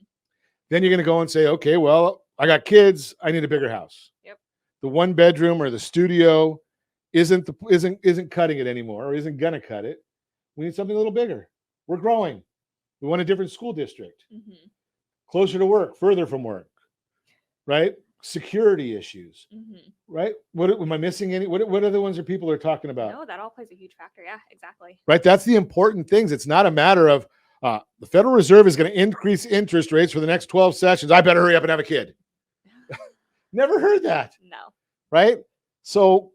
Speaker 2: Then you're going to go and say, okay, well, I got kids, I need a bigger house.
Speaker 3: Yep.
Speaker 2: The one bedroom or the studio isn't cutting it anymore, or isn't going to cut it. We need something a little bigger. We're growing. We want a different school district,
Speaker 3: Mhm.
Speaker 2: closer to work, further from work, right? Security issues,
Speaker 3: Mhm.
Speaker 2: right? What am I missing? What are the ones that people are talking about?
Speaker 3: No, that all plays a huge factor. Yeah, exactly.
Speaker 2: Right? That's the important things. It's not a matter of the Federal Reserve is going to increase interest rates for the next 12 sessions. I better hurry up and have a kid. Never heard that.
Speaker 3: No.
Speaker 2: Right? So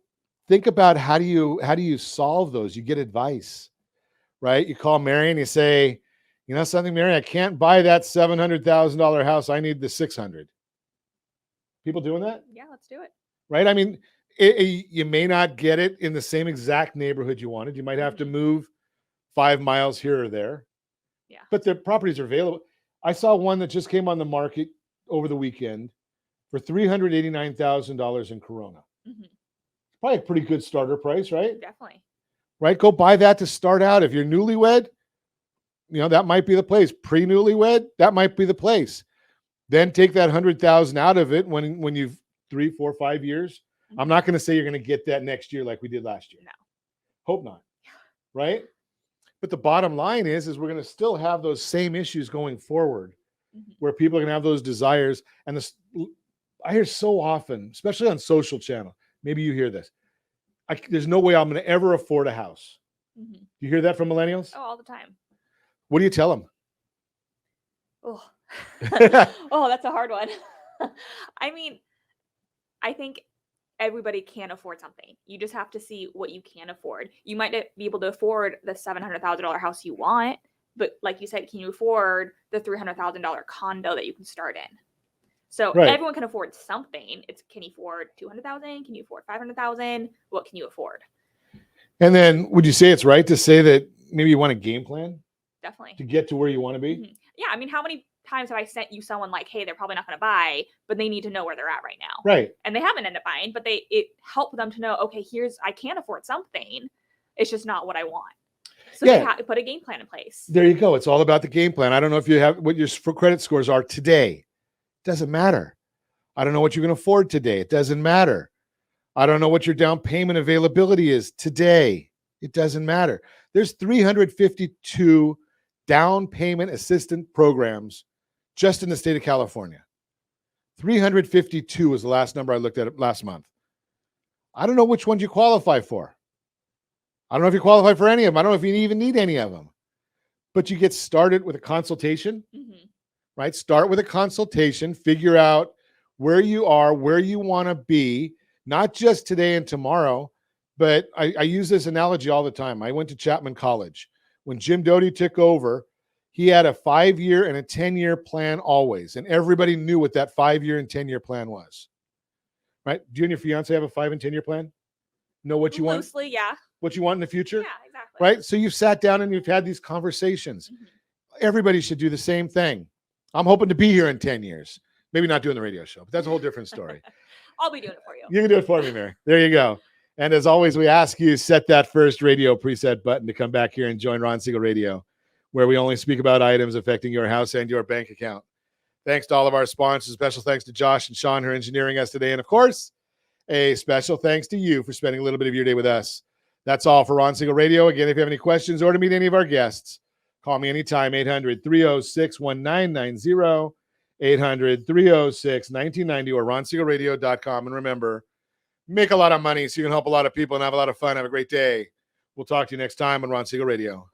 Speaker 2: think about how do you solve those? You get advice, right? You call Mary and you say, you know something, Mary, I can't buy that $700,000 house. I need the 600. People doing that?
Speaker 3: Yeah, let's do it.
Speaker 2: Right? I mean, you may not get it in the same exact neighborhood you wanted. You might have to move 5 miles here or there.
Speaker 3: Yeah.
Speaker 2: But the properties are available. I saw one that just came on the market over the weekend for $389,000 in Corona.
Speaker 3: Mhm.
Speaker 2: Probably a pretty good starter price, right?
Speaker 3: Definitely.
Speaker 2: Right? Go buy that to start out. If you're newlywed, you know, that might be the place. Pre-newlywed, that might be the place. Then take that 100,000 out of it when you've 3, 4, 5 years. I'm not going to say you're going to get that next year like we did last year.
Speaker 3: No.
Speaker 2: Hope not. Right? But the bottom line is we're going to still have those same issues going forward, where people are going to have those desires. And I hear so often, especially on social channel, maybe you hear this. There's no way I'm going to ever afford a house.
Speaker 3: Mhm.
Speaker 2: You hear that from millennials?
Speaker 3: Oh, all the time.
Speaker 2: What do you tell them?
Speaker 3: Oh, oh, that's a hard one. I mean, I think everybody can afford something. You just have to see what you can afford. You might not be able to afford the $700,000 house you want, but like you said, can you afford the $300,000 condo that you can start in? So
Speaker 2: Right.
Speaker 3: everyone can afford something. It's, can you afford 200,000? Can you afford 500,000? What can you afford?
Speaker 2: And then would you say it's right to say that maybe you want a game plan
Speaker 3: Definitely.
Speaker 2: to get to where you want to be?
Speaker 3: Mhm. Yeah, I mean, how many times have I sent you someone like, hey, they're probably not going to buy, but they need to know where they're at right now.
Speaker 2: Right.
Speaker 3: And they haven't ended up buying, but it helped them to know, okay, I can afford something. It's just not what I want. So
Speaker 2: Yeah.
Speaker 3: they have to put a game plan in place.
Speaker 2: There you go. It's all about the game plan. I don't know if you have what your credit scores are today. Doesn't matter. I don't know what you can afford today. It doesn't matter. I don't know what your down payment availability is today. It doesn't matter. There's 352 down payment assistance programs just in the state of California. 352 was the last number I looked at last month. I don't know which ones you qualify for. I don't know if you qualify for any of them. I don't know if you even need any of them. but you get started with a consultation,
Speaker 3: Mhm.
Speaker 2: right? Start with a consultation, figure out where you are, where you want to be, not just today and tomorrow, but I use this analogy all the time. I went to Chapman College. When Jim Doty took over, he had a 5-year and a 10-year plan always, and everybody knew what that 5-year and 10-year plan was, right? Do you and your fiance have a 5 and 10-year plan? Know what you want?
Speaker 3: Loosely, yeah.
Speaker 2: What you want in the future?
Speaker 3: Yeah, exactly.
Speaker 2: Right? So you've sat down and you've had these conversations.
Speaker 3: Mhm.
Speaker 2: Everybody should do the same thing. I'm hoping to be here in 10 years. Maybe not doing the radio show, but that's a whole different story.
Speaker 3: I'll be doing it for you.
Speaker 2: You can do it for me, Mary. There you go. And as always, we ask you set that first radio preset button to come back here and join Ron Siegel Radio, where we only speak about items affecting your house and your bank account. Thanks to all of our sponsors. Special thanks to Josh and Sean who are engineering us today. And of course, a special thanks to you for spending a little bit of your day with us. That's all for Ron Siegel Radio. Again, if you have any questions or to meet any of our guests, call me anytime, 800-306-1990, 800-306-1990, or ronsiegelradio.com. And remember, make a lot of money so you can help a lot of people and have a lot of fun. Have a great day. We'll talk to you next time on Ron Siegel Radio.